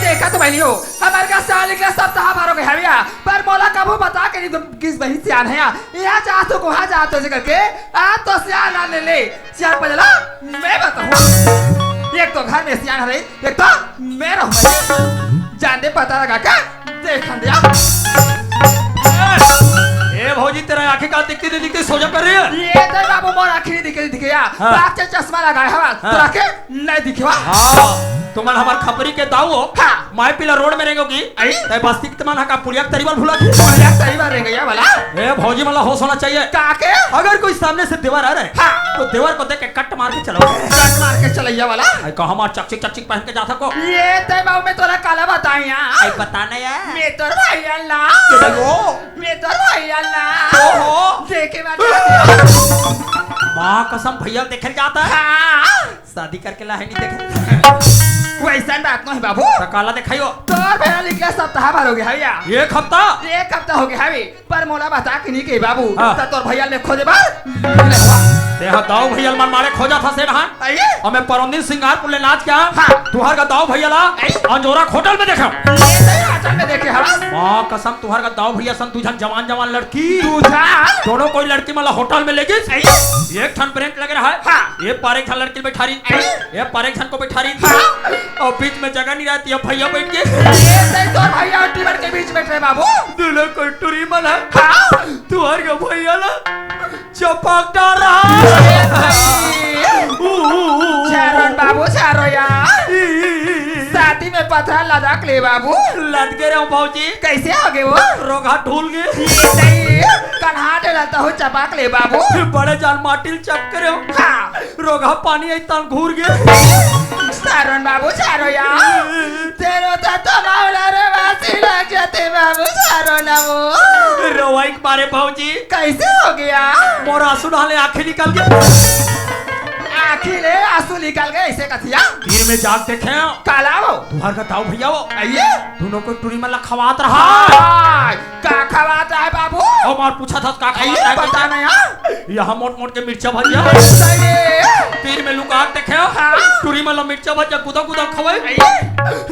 देखा तो बहनी हो हमारे का साल निकला सप्ताह भर हो गया भैया पर मोला कबू बता के नहीं तुम किस बहन सियान है यहाँ चाहते को वहाँ जाते हो करके आप तो सियान आने ले सियान पर चला मैं बताऊँ एक तो घर में सियान है एक तो मैं रहूँ जानते पता लगा क्या देखा दिया ए भौजी तेरा आंखें का दिखती नहीं दिखती सो जा कर रही है ये तो बाबू मोर आंखें दिखे यार बाप के चश्मा लगाया हवा तो आंखें नहीं दिखेवा हाँ तुमन हमार खपरी के दाऊ हाँ माय पिला रोड में रहेंगी आई ते बस्ती तमन का पुलिया तरीबार भूला पुलिया तरीबार रहेंगे या वाला ए भौजी मला होश होना चाहिए काके अगर कोई सामने से दीवार आ रहा है हाँ तो दीवार को देख के कट मार के चलो कट मार के चलैया वाला आई कहा हमार चकचिक चकचिक पहन के जाता को ये ते बाबू मैं तोरा काला बताई यार आई बताना यार मैं तोर भाई अल्लाह मैं तोर भाई अल्लाह ओहो देखे मैं मां कसम भैया देखे जाता है हाँ शादी करके ला है नहीं देखे वैसा बात नहीं बाबू काला दिखाइयो तोर भैया निकला सप्ताह भर हो गया भैया एक हफ्ता हो गया है पर मोला बता के नहीं के बाबू हाँ। तोर भैया ने खोजे बा देहा दाऊ भैया मन मारे खोजा था से रहा आइए हमें परमदिन सिंगारपुर ले नाच क्या हाँ। तुहार का दाऊ भैया ला अंजोरा होटल में देखा ये नहीं आचल में देखे हवा मां कसम तुहार का दाऊ भैया सन तुझन जवान जवान लड़की तुझा दोनों कोई लड़की मला होटल में लेगी एक ठन ब्रेक लग रहा है हाँ। ये पारे ठन लड़की बैठा रही ये पारे ठन को बैठा रही और बीच में जगह नहीं रहती है भैया बैठ के ये नहीं तोर भैया और टीमर के बीच बैठ रहे बाबू दुल्हा को टूरी मला हाँ तुहार का भैया ला चपकता रहा चारों बाबू चारों यार शादी में पत्थर लदक ले बाबू लद गए रहे भौजी कैसे हो गए वो रोगा ढूल गए ये नहीं कन्हा डलता हो चपाक ले बाबू बड़े जान माटिल चक्कर हाँ रोगा पानी इतना घूर गए चारों बाबू चारों यार तेरो तो मावला रे वासी लग जाते बाबू चारों ना वो रोवाई मारे भौजी कैसे हो गया मोर आंसू डाले आंखें निकल गए आखिर आंसू निकल गए ऐसे कथिया दिन में जाग देखे काला वो तुम्हार का ताऊ भैया वो आइए दोनों को टूरी में लखवात रहा का खवाता है बाबू और मार पूछा था का आइए खवाता पता नहीं यार यहाँ मोट मोट के मिर्चा भजिया तीर में लुका देखे टूरी में मिर्चा भजिया कुदा कुदा खवाए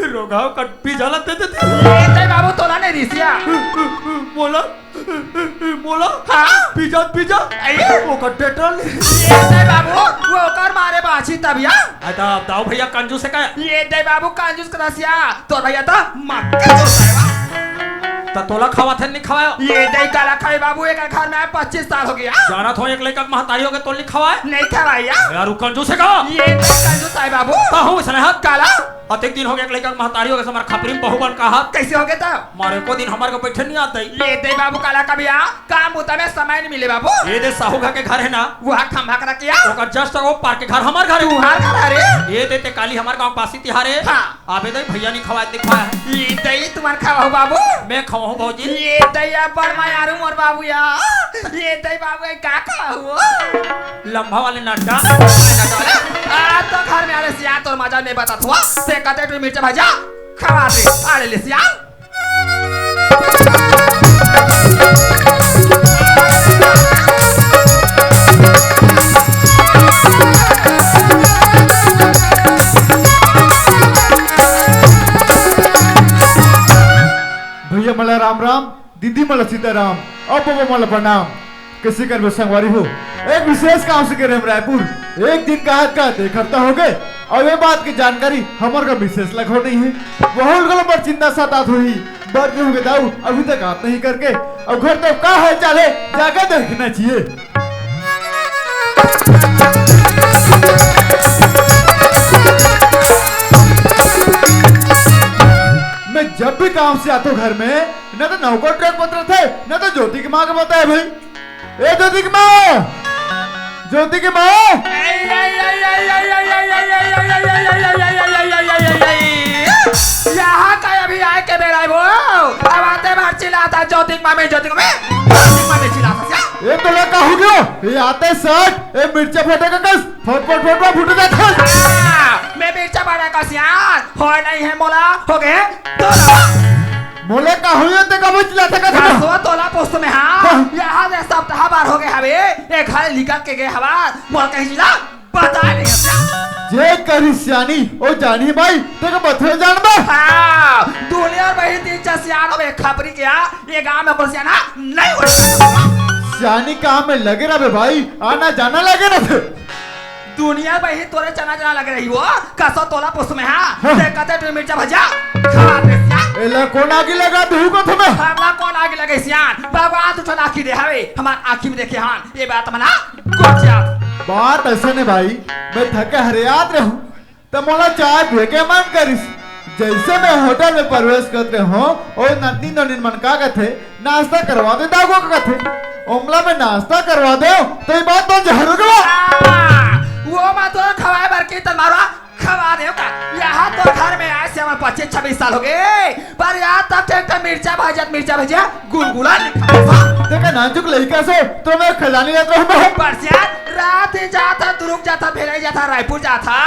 रोगाव कट पी जाला दे देते ये बाबू तोला नहीं रिसिया बोला बोला हाँ पिज्जा पिज्जा वो का डेटल ये बाबू वो कर मारे बाछी तबिया अदा दाऊ भैया कंजूस है क्या ये दे बाबू कंजूस करसिया तो भैया तो मक्का जो है ता तोला खावा थे नहीं खवाया ये दे काला खाए बाबू एक घर में 25 साल हो गया जाना थो एक लेकर महतारी हो के तोल नहीं खवाए नहीं खवाया यार कंजूस है क्या ये कंजूस है बाबू ता हूं इसने हाथ काला अतिक दिन हो गया लेकर महतारी हो गए हमार खपरी में बहुबन कहा कैसे हो गया था मारे को दिन हमारे को बैठे नहीं आते ये दे बाबू काला का बिया काम होता में समय नहीं मिले बाबू ये दे साहूगा के घर है ना वहाँ खंभा कर किया ओका जस्ट वो पार्क के घर हमार घर है तुहार घर अरे ये देते काली हमार गांव पासी तिहारे हाँ आबे दे भैया नहीं खवाए दिखवाया है ये दही तुम्हार खावा बाबू मैं खवाऊं भौजी ये दही पर मैं यारू मोर बाबू यार ये दही बाबू का खावा लंबा वाले नड्डा आ तो घर में आले सिया तो मजा नहीं बता हुआ से कते तो मिर्च भाजा खवा दे आले ले सिया भैया मला राम राम दीदी मला सीताराम अब बाबा मला प्रणाम कैसे कर संगवारी हो एक विशेष काम से कर रायपुर एक दिन का हाथ का एक हफ्ता हो गए और ये बात की जानकारी हमारे का विशेष लग हो नहीं है बहुत गलो पर चिंता सतात हुई बात हो गए दाऊ अभी तक आप नहीं करके और घर तो का हाल चाल है जाकर देखना चाहिए मैं जब भी काम से आता हूँ घर में न तो नौकर ट्रक पत्र थे न तो ज्योति की माँ का पता है भाई ए ज्योति की माँ ज्योति की माँ यहाँ का अभी आए के बेरा वो अब आते बार चिल्लाता ज्योतिक मामे चिल्लाता ये तो लगा हो गया ये आते सट ये मिर्चा फटेगा कस फट फुट जाता मैं मिर्चा बड़ा का सियान हो नहीं है मोला हो गए तो मोला का हुई ते कब चिल्ला था का सो तोला पोस्ट में हाँ यहाँ से सप्ताह बार हो गए हवे एक घर निकल के गए हवा मोल कहीं जिला बता नहीं जे करी सियानी ओ जानी भाई ते का बथरे जान बा हाँ दुनिया में ही 3-4 सियान हो खबरी क्या ये गांव में कोई सियाना नहीं हो सियानी काम में लगे रहे भाई आना जाना लगे रहे दुनिया में ही तोरे चना लग रही हो कसो तोला पोस्ट में हाँ देखते तू मिर्चा भजा खा दे सियान एला कौन आगे लगा दू को तुम्हें हमला कौन आगे लगे सियान भगवान तू चना आँखी दे हवे हमार आँखी में देखे हां ये बात मना गोचिया बात ऐसा नहीं भाई मैं थके हरियात रहूं तो मोला चाय पिए के मन करिस जैसे मैं होटल में प्रवेश करते हो और नन्नी नन्नी मन का कथे नाश्ता करवा दे दागो का कथे ओमला में नाश्ता करवा दो तो ये बात तो जहर वो मैं तो खवाए भर के तुम्हारा खवा दे का यहाँ तो घर में आए से हमारे 25-26 साल हो गए पर यहाँ तक एक मिर्चा भजिया गुलगुला देखा नाजुक लड़का से तो मैं खिलाने जाता हूँ परसियान रात ही जाता दुरुक जाता फिर जाता रायपुर जाता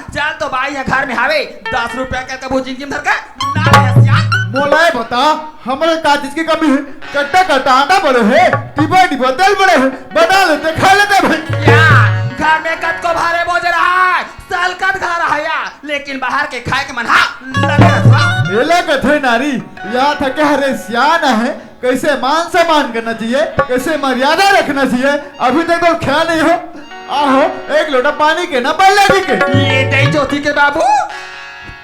चल तो भाई है घर में हावे 10 रुपया का कबू जिंदगी में धर के बोला बता हमारे का चीज की कमी है कट्टा कट्टा आटा बड़े है टिबा टिबा तेल बड़े है बना लेते खा लेते भाई घर में कद को भारे बोझ रहा है साल कद खा रहा है लेकिन बाहर के खाए के मन लगे रहा एला कथे नारी या थके हरे सियाना है कैसे मान सम्मान करना चाहिए कैसे मर्यादा रखना चाहिए अभी तक तो ख्याल नहीं हो आहो एक लोटा पानी के ना बल्ले के ये दे ज्योति के बाबू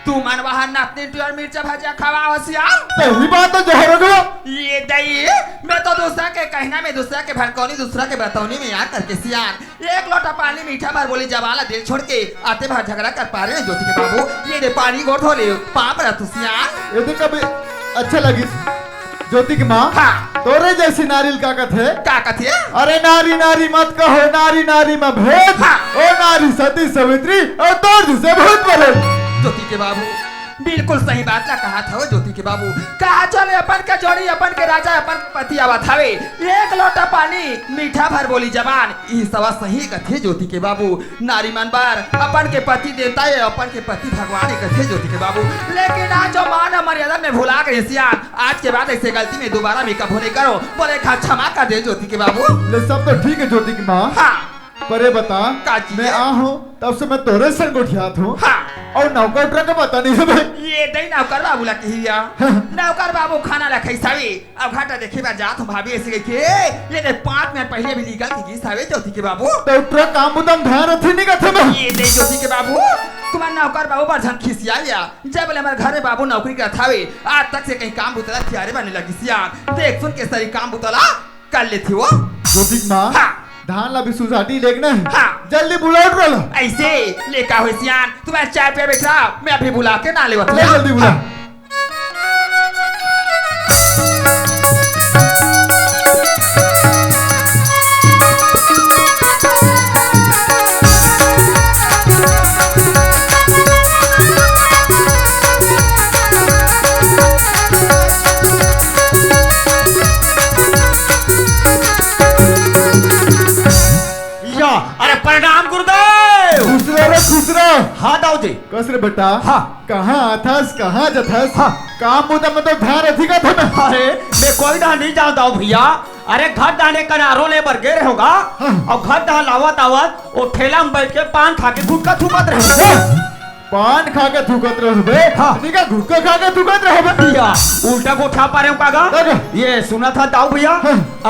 तू मन बाहर नापने टूर मिर्चा भजिया खवा होशियार पहली बात तो जहर हो ये दई मैं तो दूसरा के कहना में दूसरा के भड़कौनी दूसरा के बतौनी में याद करके सियान एक लोटा पानी मीठा भर बोली जवाला दिल छोड़ के आते बाहर झगड़ा कर पा रहे ज्योति के बाबू ये दे पानी गोट हो ले पाप रहा तू सियान ये तो कभी अच्छा लगी ज्योति की माँ हाँ तोरे जैसी नारियल का कथे अरे नारी नारी मत कहो नारी नारी में भेद हाँ। ओ नारी सती सावित्री और तोड़ से बहुत बड़े ज्योति के बाबू बिल्कुल सही बात ना कहा था ज्योति के बाबू कहा चले अपन के जोड़ी अपन के राजा अपन के पति आवत हवे एक लोटा पानी मीठा भर बोली जवान ई सवा सही कथे ज्योति के बाबू नारी मन बार अपन के पति देवता है अपन के पति भगवान कथे ज्योति के बाबू लेकिन आज जो मान मर्यादा में भुला गए सियान आज के बाद ऐसे गलती में दोबारा भी कभी नहीं करो बोले खा क्षमा कर दे ज्योति के बाबू ले सब तो ठीक है ज्योति की माँ हाँ परे बता मैं आ हूँ तब से मैं तोरे संग उठियात हूँ हाँ और नौकर उतरा का पता नहीं है भाई ये दई नौकर बाबू ला कहिया नौकर बाबू खाना ला खैसावी अब घाटा देखे बार जात हूं भाभी ऐसे के ये दे 5 मिनट पहले भी निकल के गीसावे ज्योति के बाबू तो उतरा काम बुदम ध्यान रखी नहीं कथे मैं ये दे ज्योति के बाबू तुम्हारा नौकर बाबू पर झन खिसिया गया जब बोले हमारे घरे बाबू नौकरी का थावे आज तक से कहीं काम बुतला थियारे बने लगी सियान देख सुन के सरी काम बुतला कर लेती वो ज्योति माँ धान ला भी सुसाटी लेगना है हाँ। जल्दी बुलाओ लो ऐसे लेका हुई सियान तुम्हारे चाय पे बैठा मैं अभी बुला के ना ले जल्दी बुला प्रणाम गुरुदेव खुश रहो हाँ दाऊ जी कस रे बेटा हाँ कहाँ आथस कहाँ जथस हाँ काम मुद्दा में तो ध्यान रखिएगा था मैं अरे मैं कोई ना नहीं जाऊँ दाऊ भैया अरे घर डाने कनारों ले बर गए होगा और घर डाल आवत आवत वो ठेला में बैठ के पान खा के गुटका थूकत रहे पान खा के थूकत रहो बे हाँ निका गुटका खा के थूकत रहो बे भैया उल्टा को उठा पा रहे हो कागा ये सुना था दाऊ भैया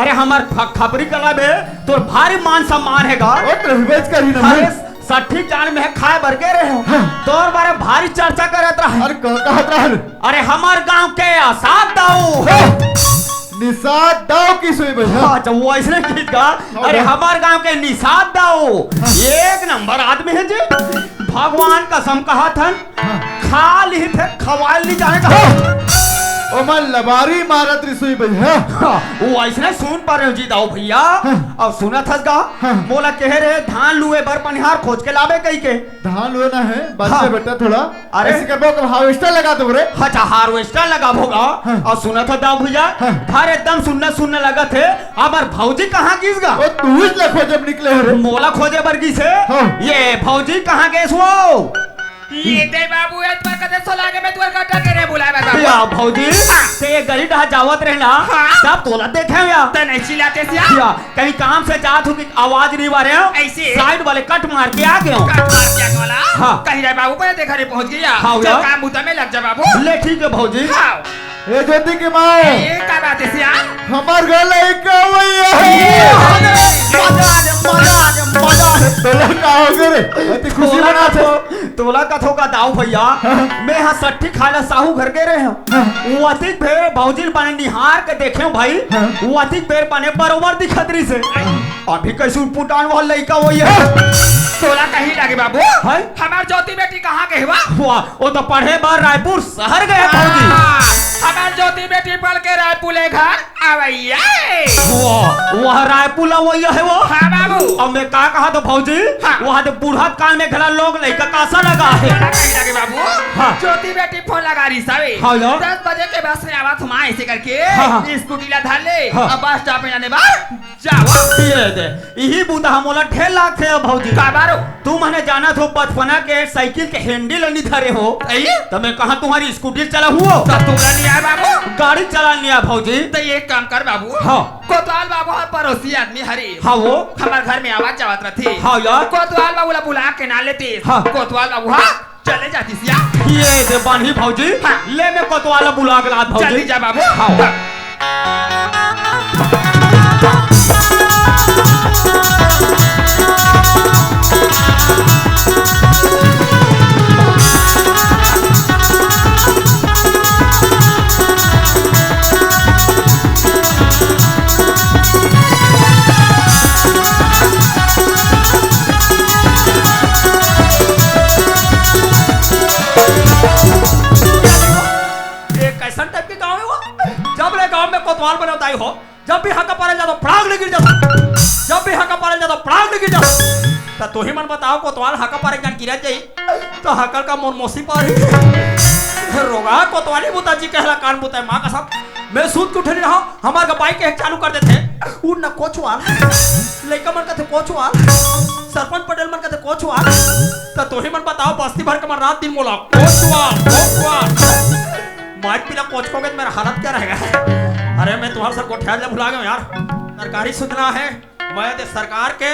अरे हमार खबरी कला में तो भारी मान सम्मान हैगा और प्रवेश करी ना अरे सठी जान में खाए बर गए रहे हो तोर बारे भारी चर्चा करत रहे अरे कहत रहे अरे हमार गांव के आसाद दाऊ निषाद दाऊ की सोई भैया अच्छा वो ऐसे गीत का अरे हमार गांव के निषाद दाऊ एक नंबर आदमी है जी भगवान कसम कहा था खा ली थे खवा ली जाएगा ओ मन लबारी मारत रिसोई भैया वो ऐसे सुन पा रहे हो जी दाऊ भैया और सुना था गा बोला कह रहे धान लुए बर पनिहार खोज के लावे कहीं के धान लुए ना है बच्चे बेटा थोड़ा अरे ऐसे करबो कब हार्वेस्टर लगा दो रे अच्छा हार्वेस्टर लगा होगा और सुना था दाऊ भैया घर एकदम सुनने लगा थे हमार भौजी कहाँ गिस गा ओ तू ही लखो जब निकले रे मोला खोजे बरगी से ये भौजी कहाँ गए वो ये दे बाबू ये तो कदे सोला के मैं तुअर गड्ढा के रे बुलाए बाबू या भौजी ते गली ढा जावत रहना हाँ। सब तोला देखे या त नहीं चिल्लाते सिया या कहीं काम से जात हो कि आवाज नहीं आ रहे हो ऐसे? साइड वाले कट मार के आ गए हो काट मार क्या वाला हाँ। कहीं रे बाबू पर देखा रे पहुंच गया हाँ, चल या। काम बुता में लग जा बाबू ले ठीक है भौजी हाँ ए ज्योति के माँ ये का बात है सिया हमार घर लड़का भैया तोला का हो गए रे अति खुशी मना छे तोला कथो का दाऊ भैया मैं यहाँ सट्ठी खाला साहू घर के रहे हूँ वो अधिक भेड़ भौजी पाने निहार के देखे हूँ भाई वो अधिक भेड़ पाने बरोबर दिखत रही से अभी कैसे पुटान वाला लड़का वो ये तोला कहीं लगे बाबू है? हमार ज्योति बेटी कहाँ गए हुआ वाह वो तो पढ़े बार रायपुर शहर गए भौजी हमार ज्योति बेटी पढ़ के रायपुर घर आवैया वह रायपुर वही है वो हाँ बाबू अब मैं का कहा तो भौजी हाँ। वहाँ तो बूढ़ा काल में घरा लोग लड़का कासा लगा है तोला कहीं लगे बाबू हाँ। ज्योति बेटी फोन लगा रही सावे हाँ यार। 10 बजे के बस में आवा तुम ऐसे करके हाँ, हाँ। स्कूटी ला धार ले हाँ। अब बस स्टॉप में जाने बाद जाओ ये दे यही बूढ़ा हमोला ढेर लाख थे भौजी का बारो तू मैंने जाना थो बचपना के साइकिल के हैंडल नहीं धरे हो अये तो मैं कहा तुम्हारी स्कूटी चला हुआ तो तुमरा नहीं आया बाबू गाड़ी चला लिया भौजी तो ये काम कर बाबू हाँ। कोतवाल बाबू हर पड़ोसी आदमी हरी हाँ वो हमारे घर में आवाज जावत रहती हाँ यार। कोतवाल बाबू ला बुला के ना लेती हाँ। कोतवाल बाबू हाँ चले जाती सिया ये दे बानी भौजी हाँ। ले मैं कोतवाला बुला के ला भौजी जल्दी जा बाबू हाँ। ये कैसन टाइप के गांव है वो जब ले गांव में कोतवाल बनाताई हो जब भी हका पारे जातो पड़ाग ले गिर जाता जब भी हका पारे जातो पड़ाग ले गिर जाता तो ही मन बताओ कोतवाल हका पारे जान गिरा जाई तो हकल का मोर मोसी पारी रोगा कोतवाली बुता जी कहला कान बुता मां कसम मैं सूत के उठे रहा हमार का बाइक एक चालू कर देते उ न कोचवाल लइका मन कहते कोचवाल सरपंच पटेल मन कहते कोचवाल तो ही मन बताओ बस्ती भर के मन रात दिन बोला कोचवाल कोचवाल माइक पिला कोचकोगे तो मेरा हालत क्या रहेगा अरे मैं तुम्हारे सर को ठहर भुला गया यार सरकारी सूचना है मैं तो सरकार के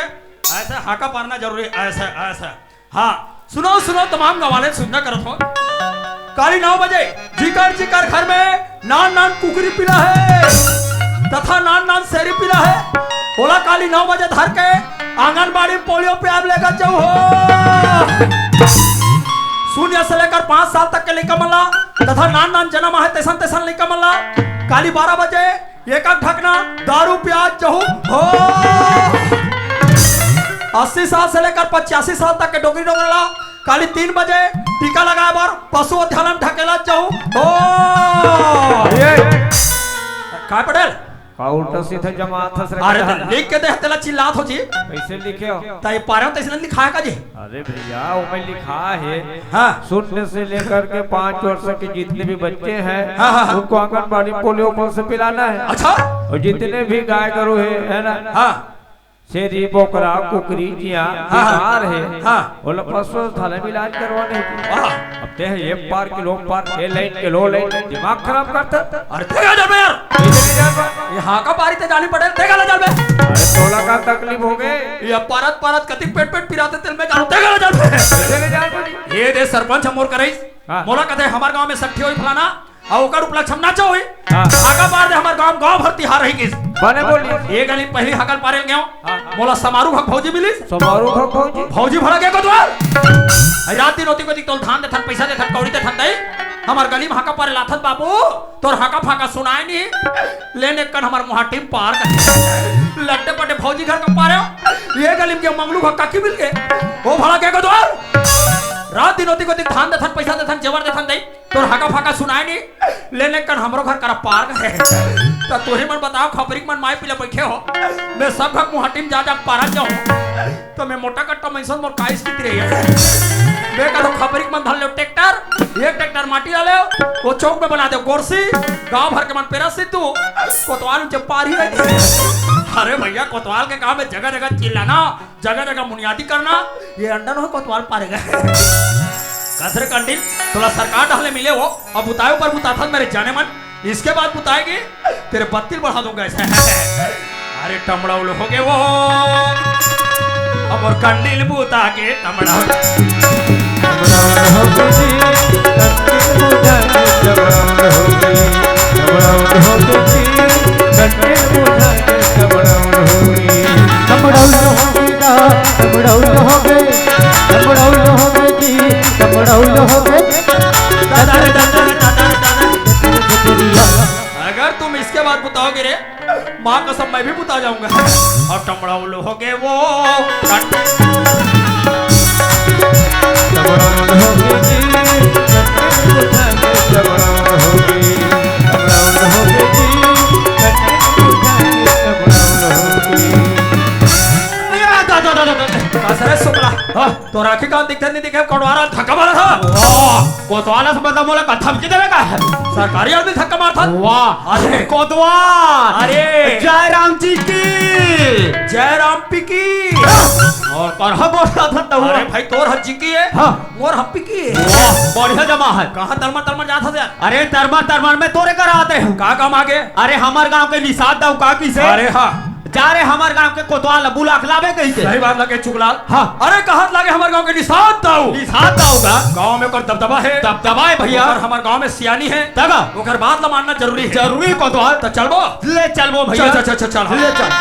ऐसे हाका पारना जरूरी ऐसे ऐसे हाँ सुनो सुनो तमाम गवाले सूचना करो हो काली 9 बजे जिकर घर में नान नान कुकरी पिला है तथा नान नान शेरी पिला है बोला काली 9 बजे धर के आंगनबाड़ी में पोलियो पे आप लेकर जाओ हो 0 से लेकर 5 साल तक के लड़का मल्ला तथा नान नान जन्म है तैसन तैसन लड़का मल्ला काली 12 बजे एक ढकना दारू प्याज जहू हो 80 साल से लेकर 85 साल तक के डोगरी डोगरला काली 3 बजे टीका लगाए बार पशु अध्ययन ढकेला जाऊ हो काय पटेल उल्टा सीधा जमात हंस अरे तो लिख के दे तेला चिल्लात हो जी कैसे लिखे हो ताई पारे तैसे लिखा है का जी अरे भैया वो लिखा है हाँ शून्य से लेकर के 5 वर्ष के जितने भी बच्चे हैं हाँ, हाँ, हाँ। उनको आंगनबाड़ी पोलियो बल से पिलाना है अच्छा और जितने भी गाय गरु है ना हाँ शेरी बोकरा कुकरी जिया हाँ, बीमार है हाँ। वो लोग पशु थाने में इलाज करवाने वाह अब ते है एक पार के लोग पार ए लाइन के लो लाइन दिमाग खराब करता अरे तेगा जल में यार इतनी जान यहाँ का पारी ते जानी पटेल तेगा जल में अरे तोला का तकलीफ हो गए ये परत परत कति पेट पेट पिराते तेल में जानो तेगा जल में चले जान पड़ी ये दे सरपंच हमोर करई हाँ। मोला कहते हमार गांव में सट्ठी होई फलाना आ ओकर उपलक्ष्य हम नाचा होई हाँ। आगा पार दे हमार गांव भर तिहार रही किस बने बोली ये गली पहली हकल पारे गयो हाँ। मोला समारू भग भौजी मिलिस समारोह भग भौजी भौजी भरा के कोतवाल रात दिन होती को तोल धान दे थन पैसा दे थन कौड़ी दे थन दई हमार गली में हाका पारे लाथत बाबू तोर हाका फाका सुनाई नहीं लेने कन हमार मुहाटी में पार कर लट्टे पटे भौजी घर का पारे ये गली में के मंगलू का काकी मिल गए वो भरा के कोतवाल रात दिन होती को धान दे थन पैसा दे थन जेवर दे थन दई तोर हाका फाका सुनाई नहीं लेने कन हमरो घर करा पार है तो तोही मन बताओ खपरी मन माई पिले बैठे हो मैं सब घर मुहाटी में जा पारा जाऊं तो मैं मोटा कट्टा मैसन मोर काइस की रही है मैं कहो खपरी मन धर ले ट्रैक्टर एक ट्रैक्टर माटी डाले वो चौक में बना दे गोरसी गांव भर के मन पेरा से तू कोतवाल जब पार ही रही अरे भैया कोतवाल के गांव में जगह जगह चिल्लाना जगह जगह बुनियादी करना ये अंडर हो कोतवाल पारेगा कसरे कंडिल थोड़ा सरकार डालने मिले वो अब बुताए पर बुता था मेरे जाने मन इसके बाद बुताएगी तेरे बत्ती बढ़ा दूंगा ऐसे अरे टमड़ाउल हो गए वो अब और कंडिल बुता के अगर तुम इसके बाद बुताओगे रे माँ कसम मैं भी बुता जाऊंगा और टमड़ाउल हो गए वो तो राखी का दिखते नहीं दिखे कड़वारा धक्का मारा था कोतवाला से बंदा बोला धमकी देवे का सरकारी आदमी धक्का मारा था वाह अरे कोतवाल अरे जयराम जी की जयराम पी की और करहा बोलता था तो अरे भाई तोर हज्जी की है मोर हप्पी की है बढ़िया जमा है कहां तरमा तरमा जाता था अरे तरमा में तोरे कर आते हैं का काम आगे अरे हमार गांव के निषाद दाऊ का की से अरे हां जा रे हमार गांव के कोतवाल बुला खिलावे कैसे सही बात लगे चुगलाल हाँ अरे कहां लागे हमार गांव के निषाद दाऊ का गांव में कर दबदबा है भैया और हमार गांव में सियानी है तगा ओकर बात ला मानना जरूरी कोतवाल तो चलबो ले चलबो भैया चल ले चल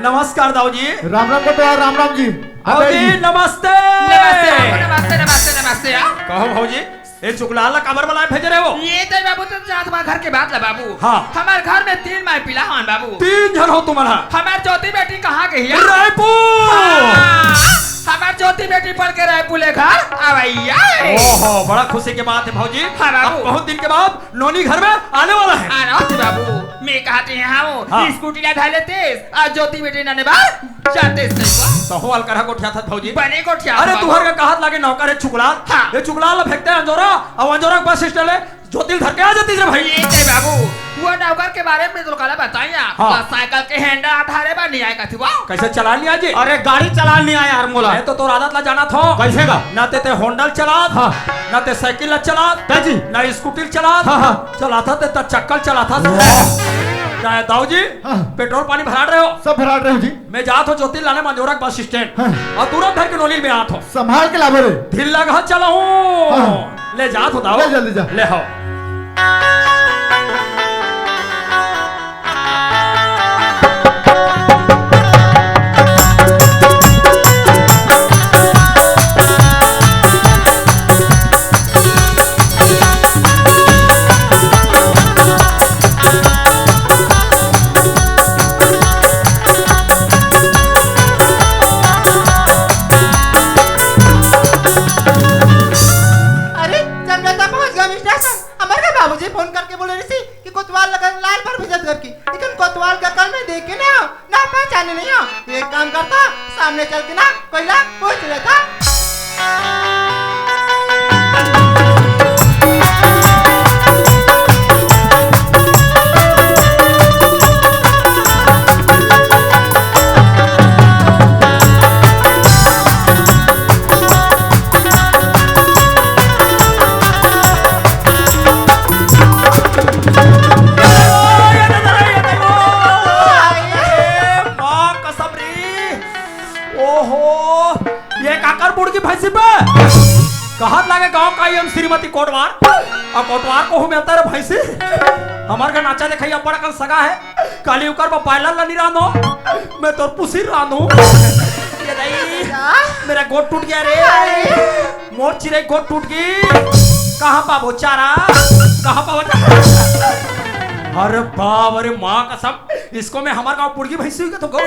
नमस्कार दाऊ जी राम राम कोतवाल राम राम जी भाजी नमस्ते नमस्ते कहो भाजी ये चुगलाला कबर वाला भेज रहे हो ये तो बाबू तो जात बा घर के बात ला बाबू हाँ हमारे घर में 3 माई पिला हन बाबू 3 जन हो तुम्हारा हमार ज्योति बेटी कहाँ गई है रायपुर हमार ज्योति बेटी पढ़ के रायपुर ले घर आवैया ओहो बड़ा खुशी की बात है भाजी हाँ बाबू अब बहुत दिन के बाद नोनी घर में आने वाला है आना बाबू मैं कहते हैं हाँ स्कूटी ला ढाले तेज आज ज्योति बेटी नाने बार जाते सही तो हवाल करहा कोठिया था भाजी बने कोठिया अरे तुहर का कहत लागे नौकर है चुगलाल हाँ ये चुगलाल फेंकते हैं अंजोरा अब अंजोरा बस स्टैंड है ज्योति धर के आ जाती है भाई ये ते बाबू वो नौकर के बारे में तो कला बताइया साइकिल के हैंडल आधारे पर नहीं आएगा थी वाह कैसे चला लिया जी अरे गाड़ी चला नहीं आया यार मोला तो तोर आदत ला जाना था कैसे का ना ते होंडल चला ना ते साइकिल चला जी ना स्कूटी चला चलाता ते चक्कर चलाता दाऊ जी पेट्रोल पानी भरा रहे हो सब भरा रहे हो जी मैं जात हो ज्योति लाने मंजोरा बस स्टैंड और तुरंत घर के नोली में आत हो संभाल के लाभो रे ढील लगा चला हूँ ले जात हो दाऊ ले जल्दी जा ले हो एक काम करता सामने चल के ना कोयला पूछ लेता कहत लागे गांव का हम श्रीमती कोटवार और कोटवार को मिलता रे भैंसी हमार का नाचा देखिए बड़ा कल सगा है काली उकर पर पायलर लनी रानो मैं तो पुसी रानो ये नहीं मेरा गोट टूट गया रे मोर चिरे गोट टूट गई कहां पा बोचारा कहां पा बोचारा अरे बाप अरे माँ कसम इसको मैं हमारे गांव पुड़गी भैंसी हुई तो गौ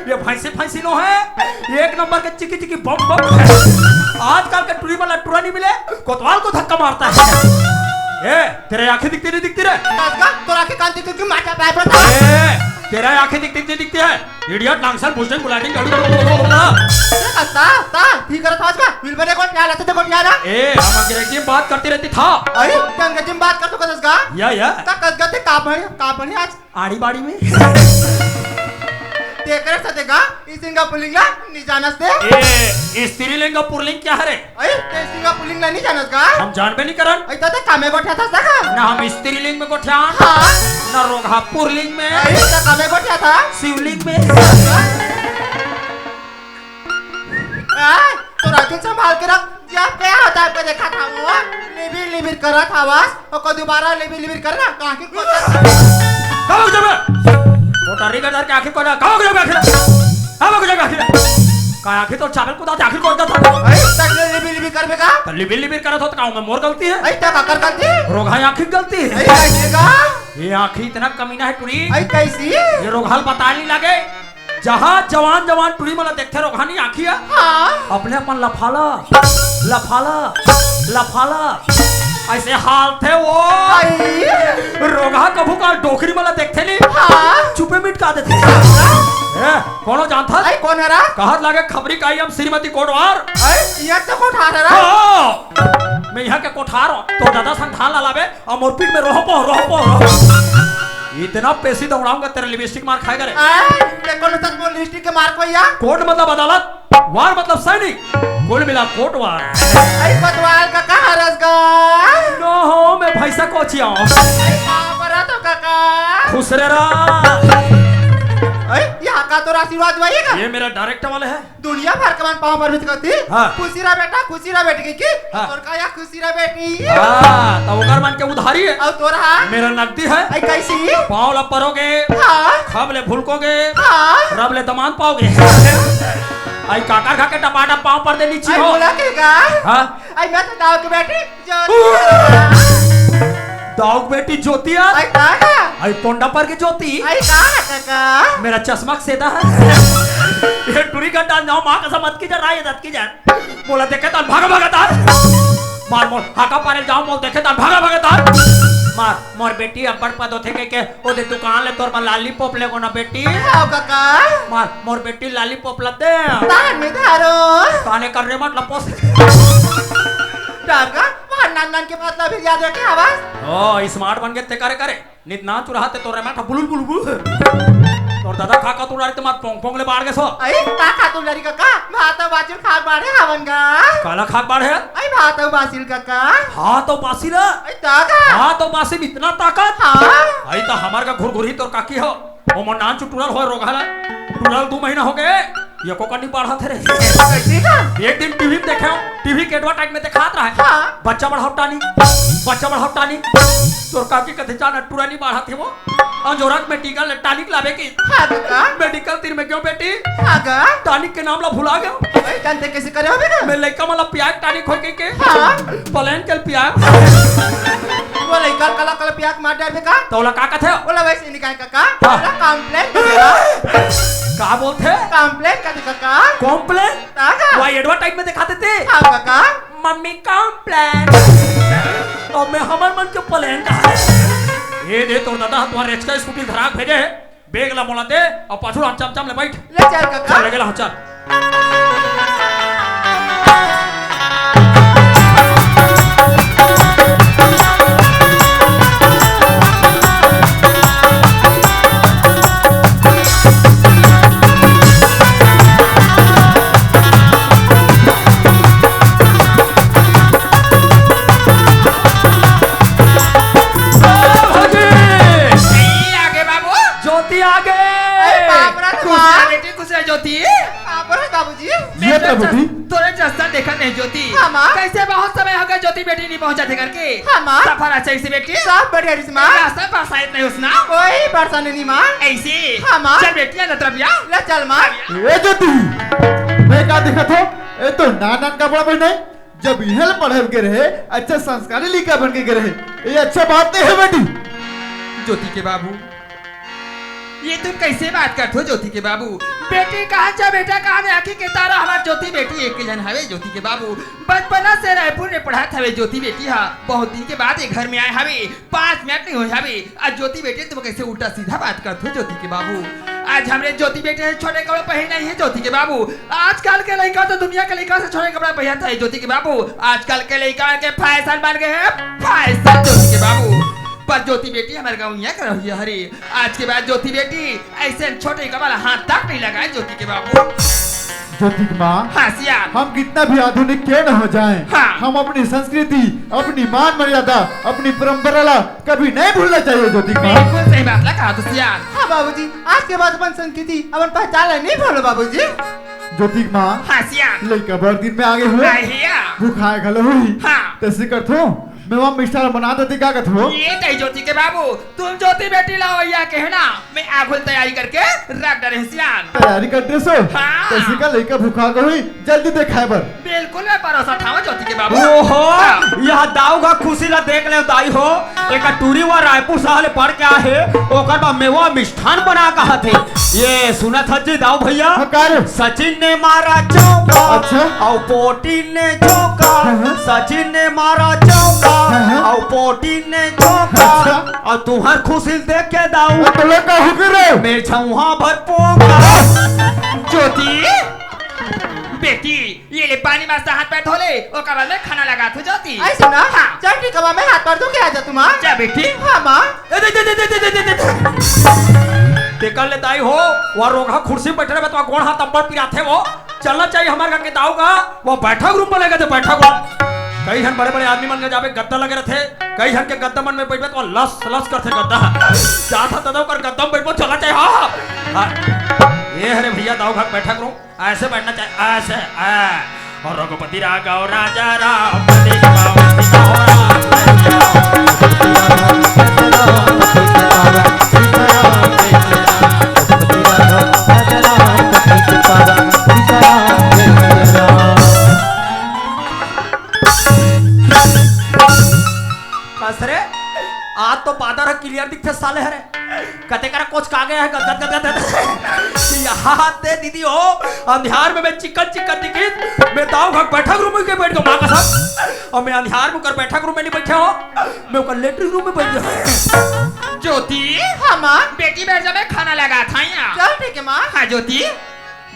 ये भैंसी नो है एक नंबर के चिकी चिकी बम बम आजकल के टूरी वाला टूरा नहीं मिले कोतवाल को धक्का मारता है ए तेरे आंखें दिखती नहीं दिखती रे तो आंखें कान दिखती क्यों मारता है पता ए तेरा आंखें दिखती नहीं दिखती है इडियट लांगसर बुशटिंग बुलाटिंग गाड़ी ता ठीक है था आज का बिल बने को गोटियाला तो गोटियाला ए हम अंग्रेजी में बात करती रहती था अरे अंग्रेजी में बात कर तो कसगा या का कसगा ते का बनी आज आड़ी बाड़ी में देखरे सतेगा ई सिंगापुर लिंगला नहीं जानस दे ए स्त्रीलिंग और पुल्लिंग क्या है रे अरे ते सिंगापुर लिंगला नहीं जानस का हम जानबे नहीं करन ऐ त कामे गोठ्या था सका ना हम स्त्रीलिंग में गोठ्यान हां ना रोगा पुल्लिंग में अरे त कामे गोठ्या था शिवलिंग में तो राखी संभाल के रख जब क्या होता है देखा था वो लिबिर करा था आवाज और को दोबारा लिबिर करना कहां की कब जब मोटारी का डर के आखिर को जा कब जब आखिर कब जब आखिर का आखिर तो चावल को दाते आखिर को था अरे तक लिबिर करबे का तो लिबिर करत हो तो कहूं मैं मोर गलती है ऐ त का कर गलती रोगा आखिर गलती है ऐ आएगा ये आखिर इतना कमीना है टुरी ऐ कैसी ये रोगाल पता नहीं लगे जहां जवान टुरी मला देखते रोगानी आखी है हां अपने अपन लफाला ऐसे हाल थे वो रोगा कभू का डोकरी मला देखते नहीं हां चुपे मिटका देते कौन जानता ऐ कौन है रा कहत लागे खबरी का हम श्रीमती कोटवार ऐ ये तो कोठा रा मैं यहाँ के कोठार हूँ तो दादा संठान ला लावे और मोर पीठ में रोहो इतना पैसे दौड़ाऊंगा तेरे लिपस्टिक मार खाएगा रे ते कौन तक बोल लिपस्टिक के मार कोई या कोट मतलब अदालत वार मतलब सैनिक कुल मिला कोटवार ऐ कोतवाल का कहां रसगा नो हो मैं भैसा कोचिया हूँ बरा तो काका खुश रे रा यहाँ का तो आशीर्वाद हुआ ये मेरा डायरेक्टर वाले है दुनिया भर का पाँव पर भीत करती हाँ। खुशी रहा बेटा खुशी रहा बेटी की हाँ। और का या खुशी रहा बेटी तो उगर मन के उधारी है और तोरा मेरा नकदी है ऐ कैसी पाँव लपरोगे हाँ खबले भूलकोगे हाँ रबले दमान पाओगे आई काकर खा के टपाटा पाँव पर दे नीचे ऐ हो बोला केगा हाँ ऐ मैं तो दाव की बेटी जो दाऊक बेटी ज्योति ऐ का आई पोंडा पर की ज्योति ऐ का काका मेरा चश्मा सेधा है ये टुरी का डाल जाओ मां कसम मत की जा राय दत की जा बोला देखे तार भागा तार मार मोर हाका पारे जाओ मोल देखे तार भागा तार मार मोर बेटी अब्बड़ पद होथे के ओदे दुकान ले तोर लाली पॉप ले ना बेटी हां काका मार मोर बेटी लाली पॉप लते तान में धारो ताने कर रे मत लपोस डारगा वहां नान के पास भी याद रखे आवाज ओ स्मार्ट बन के ते करे नित ना चुराते तोरे में बुलुल तोर दादा काका तुरारी ते मत पोंग ले बाड़ के सो ऐ का खातू लरी काका भात बाजिल खाक बाड़े हवनगा काला खाक बाड़ है ऐ भात बासिल काका हां तो बासी रे ऐ ताका हां तो बासी में इतना ताकत हां आई तो हमार का घुरघुरी तोर काकी हो ओ मन नान चुटुरल हो रोगाला टुरल 2 महीना हो गए ये को कनी बढ़ा थे रे कैसी का एक दिन टीवी में देखे टीवी के एडवर्टाइज में दिखात रहा है हाँ। बच्चा बढ़ाओ टानी तोर काकी कथे जाना टुरानी बढ़ा थे वो अंजोरक मेडिकल टानिक लावे की हां काका मेडिकल तीर में क्यों बेटी हां का टानिक के नाम ला भुला गया ऐ जानते कैसे करे होबे ना मैं लइका वाला पियाक टानिक होय के हाँ। प्लेन के पियाक वो लइका कला पियाक मार डाल का तोला का कथे बोला वैसे निकाय काका हाँ। बोला कंप्लेंट का बोलथे कंप्लेंट का काका कॉम्प्लेन ताका वही एडवर्टाइज में दिखाते थे हां काका मम्मी कॉम्प्लेन तो मैं हमर मन के प्लेन का ये दे तोर दादा तुम्हारे रेच का स्कूटी धराक भेजे है बेग ला मोला दे और पाछू हम चम ले बैठ ले चल काका चल गेला चल ज्योति आगे ऐ बाप रे खुश रह बेटी खुश रह ज्योति बाप रे बाबूजी ये प्रभुजी तोरे रास्ता देखा नहीं ज्योति हाँ, माँ। कैसे बहुत समय हो गया ज्योति बेटी नहीं पहुंचा थे करके हाँ, माँ। सफर अच्छा से बेटी सब बढ़िया रिस मां रास्ता पर शायद नहीं उसना कोई परेशानी नहीं मां ऐसे हाँ, माँ। चल बेटी ना तरफ या ले चल मां ए ज्योति मैं का देखा था ए तो नान का बड़ा बहन है जब इहल पढ़ल के रहे अच्छा संस्कारी लिखा बन के रहे ये अच्छा बात नहीं है बेटी ज्योति के बाबू ये तुम कैसे बात करते हो ज्योति के बाबू बेटी कहाँ जा बेटा कहाँ ने आखिर के तारा हमार ज्योति बेटी एक जन हवे ज्योति के बाबू बचपना से रायपुर में पढ़ा हवे ज्योति बेटी हा बहुत दिन के बाद एक घर में आए हवे 5 मिनट नहीं हुए हवे आज ज्योति बेटी तुम कैसे उल्टा सीधा बात करते हो ज्योति के बाबू आज हमरे ज्योति बेटी से छोटे कपड़े पहने नहीं है ज्योति के बाबू। आजकल के लड़का तो दुनिया के लड़का से छोटे कपड़े पहनता है ज्योति के बाबू। आजकल के लड़का के फैशन बन गए हैं, फैशन ज्योति के बाबू। पर ज्योति बेटी हमारे गाँव यहाँ कर रही है हरी। आज के बाद ज्योति बेटी ऐसे छोटे कपड़ा हाथ तक नहीं लगाए ज्योति के बाबू। ज्योति की माँ, हाँ सियान, हम कितना भी आधुनिक क्यों न हो जाएं, हाँ। हम अपनी संस्कृति, अपनी मान मर्यादा, अपनी परंपरा ला कभी नहीं भूलना चाहिए ज्योति की माँ। बिल्कुल सही बात लगा तो सियान। हाँ बाबूजी, आज के बाद अपन संस्कृति अपन पहचान नहीं भूलो बाबूजी। ज्योति की माँ, हाँ सियान, लड़का बड़ दिन में आगे हुए, आहिया, भूखाए घलो हुई, हाँ। तैसे करथो मैं वहाँ मिष्ठान बना देती क्या करत हो? ये नहीं ज्योति के बाबू, तुम ज्योति बेटी लाओ या कहना, मैं आगुल तैयारी करके रख डरे सियान। तैयारी करते सो? हाँ। तैसे का लड़का भूखा गो हुई, जल्दी देखाए बर। बिल्कुल मैं भरोसा था ज्योति के बाबू। ओहो, हाँ। यह दाऊ का खुशी ला देख ले दाई हो। एक टूरी वा रायपुर साले पढ़ के आहे, ओकर बा मेवा मिष्ठान बना कहा थे। ये सुना था जी दाऊ भैया, हाँ, कार। सचिन ने मारा चौका, अच्छा। और पोटी ने चौका, हाँ। सचिन ने मारा चौका, हाँ। और पोटी ने चौका, अच्छा। और तुम्हार खुशी देख के दाऊ तो लड़का हुक्र रे। मेरे छुहा भर पोका। ज्योति बेटी ये ले पानी में से हाथ पैर धो ले, ओकर बाद में खाना लगा तू ज्योति। ऐसे ना, हाँ। चल ठीक है, मैं हाथ पर धो के आ जा तुम। जा बेटी। हाँ माँ। टेकल ले दाई हो, वो रोगा कुर्सी बैठे रहे तो गोड़ हाथ अंबर पिराथे वो। चलना चाहिए हमारे घर के दाऊ का, वो बैठक रूम बनेगा तो बैठक रूम। कई जन बड़े बड़े आदमी मन के जाबे गद्दा लगे रहते, कई जन के गद्दा मन में बैठे तो लस लस करते गद्दा। जाता तदव कर गद्दा में बैठो चलना चाहिए। हाँ ये हरे भैया दाऊ घर बैठक रूम ऐसे बैठना चाहिए, ऐसे और रघुपति राघव राजा राम कसरे आज तो बादर क्लियर दिखते साले हरे कते कर कुछ का गया है गद गद गद यहाँ ते दीदी हो अंधियार में मैं चिकन चिकन दिखी मैं दाऊ घर बैठक रूम में बैठ गया माँ का साथ और मैं अंधियार में कर बैठक रूम में नहीं बैठा हो मैं ऊपर लेटरिन रूम में बैठ गया। ज्योति हाँ माँ। बेटी बैठ जा, मैं खाना लगा था यहाँ। चल ठीक है माँ। हाँ ज्योति,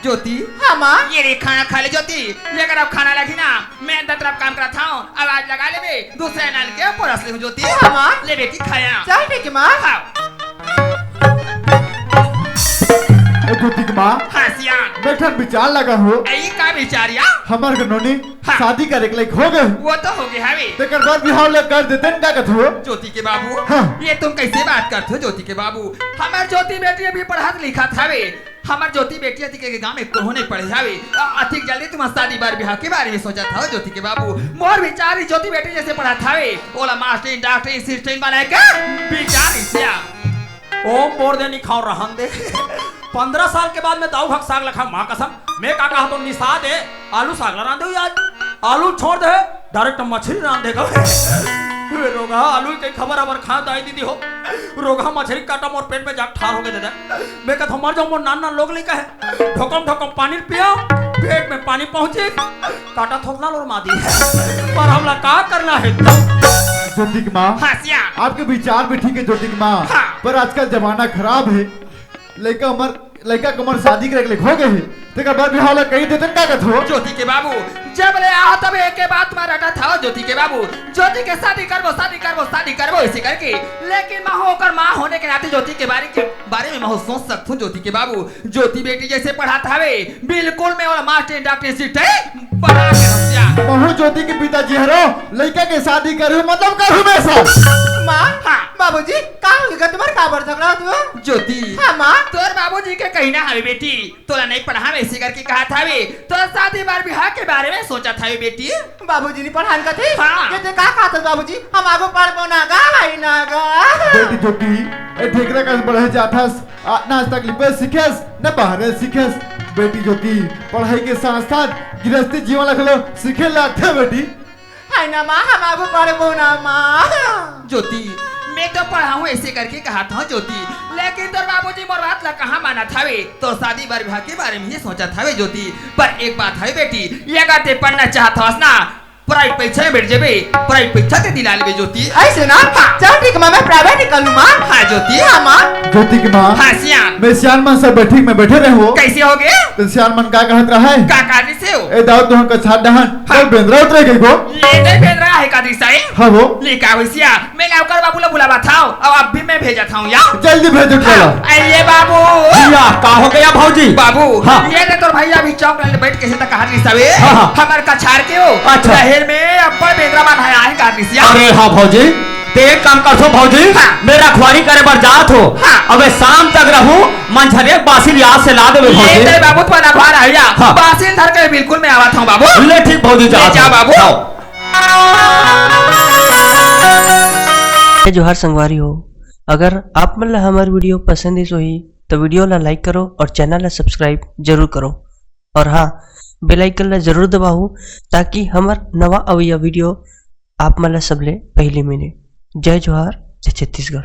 ज्योति हाँ माँ। ये रे खाना खा ले ज्योति। ये अगर अब खाना लगी ना, मैं अंदर तरफ काम करा था, आवाज लगा ले बे, दूसरे नाल के परस ले हूँ ज्योति। हाँ माँ। ले बेटी खाया। चल ठीक है माँ। हाँ ज्योति की माँ, हाँ सियान, बैठन विचार लगा हो, यही का विचारिया? हमार के नोनी हाँ। शादी करे के लायक हो गए, वो तो हो गया है। तेकर बाद बिहाव ले कर देते न क्या कहत हो? ज्योति के बाबू, हाँ। ये तुम कैसे बात करते हो ज्योति के बाबू? हमार ज्योति बेटी अभी पढ़त लिखा था वे। हमार ज्योति बेटी अति के गांव में कोने पढ़े जावे। अधिक जल्दी तुम शादी बार ब्याह के बारे में सोचा था ज्योति के बाबू। मोर विचार ज्योति बेटी जैसे पढ़ा था वे, ओला मास्टर डॉक्टर असिस्टेंट बनाए का विचार इसया। ओम बोर दे नहीं खाओ रहन दे 15 साल के बाद मैं दाऊ भग साग लखा माँ कसम मैं का कहा तो निशा दे आलू साग ला दे आज आलू छोड़ दे डायरेक्ट मछली रान देगा। रोगा आलू की खबर अबर खा दाई दीदी हो रोगा मछली काटा मोर पेट में जाग ठार हो गए दादा मैं कहता मर जाऊं मोर नाना लोग नहीं कहे ढोकम ढोकम पानी पिया पेट में पानी पहुंचे काटा थोकना लोर मादी पर हमला का करना है ज्योति की माँ, हाँ सियान, आपके विचार भी ठीक है ज्योति की माँ, हाँ। पर आजकल जमाना खराब है। लड़का कमर शादी करे के लिए हो गए है, तेकर बाद बिहाव ले कहीं देते न क्या कहत हो? ज्योति के बाबू जब ले आओ तब एक के बात तुम्हारा रटा था ज्योति के बाबू। ज्योति के शादी करबो इसी करके, लेकिन माँ होकर माँ होने के नाते ज्योति के बारे में मैं सोच सकता हूँ ज्योति के बाबू। ज्योति बेटी जैसे पढ़ा था वे बिल्कुल मैं और मास्टर डॉक्टर सीट पढ़ा के रखिया। बहु ज्योति के पिताजी हरो लड़का के शादी करू मतलब करू मैं सब। माँ। हाँ। बाबूजी का होगा तुम्हारे काबर झगड़ा हुआ? ज्योति हाँ माँ। तोर बाबूजी के कहना है बेटी, तोला नहीं पढ़ा में इसी करके कहा था वे, तो शादी बार ब्याह के बारे में सोचा था वे बेटी। बाबूजी ने पढ़ान का थे। हाँ। ये का कहा था बाबूजी हम आगो पढ़ पाना गा भाई ना गा। बेटी ज्योति ए ठेकरा का बढ़े जाथस आज तक लिपे सीखेस न बाहर सीखेस। बेटी ज्योति पढ़ाई के साथ साथ गृहस्थी जीवन रखलो सीखे लाथे बेटी। है ना माँ हम आगो पढ़ पाना माँ। ज्योति मैं तो पढ़ा हूँ ऐसे करके कहा था ज्योति, लेकिन तोर बाबूजी मोर बात ला कहाँ माना था वे, तो शादी ब्याह के बारे में ही सोचा था वे ज्योति। पर एक बात है बेटी, ये अगर ते पढ़ना चाहत हस ना प्राइवेट परीक्षा में बैठ जेबे प्राइवेट परीक्षा ते दिला लेबे ज्योति ऐसे ना चल ठीक माँ मैं प्राइवेट निकलूँ माँ। हाँ ज्योति हाँ माँ। ज्योति की माँ हाँ सियान मैं सियान मन सब बैठी में बैठे रहे हो कैसे हो गए तो सियान मन का कहत रहा है का काजी से हो ए दाऊ तुम का छाट दहन कल बेंद्रा उतरे गई को ये नहीं भेज रहा है काजी साहब हाँ वो लिखा हुई सिया मैं नौकर बाबू ला बुलावा था अब अब भी मैं भेजा था या जल्दी भेजो चलो ये बाबू या का हो गया भौजी बाबू हाँ। ये ने तोर भैया अभी चौक में बैठ के से तक कहा रिसावे हाँ, हाँ। हमर कछार के हो अच्छा। शहर में अब्बड़ बेंद्रा बनाया है का रिसिया अरे हाँ भौजी ते एक काम कर सो भौजी हाँ। मेरा खुआरी करे बर जात हो हाँ। अबे शाम तक रहूं मंझरे बासिल याद से ला देबे ये भौजी तेरे बाबू पर अखबार आया हाँ। बासिल धर के बिल्कुल मैं आवा था बाबू ले ठीक भौजी ले जा बाबू जोहार संगवारी हो अगर आप मन ला हमार वीडियो पसंद है सोही तो वीडियो ला लाइक करो और चैनल ला सब्सक्राइब जरूर करो और हाँ बेल आइकन ला जरूर दबाओ ताकि हमार नवा अवैया वीडियो आप मन ला सबले पहले मिले। जय जोहार जय छत्तीसगढ़।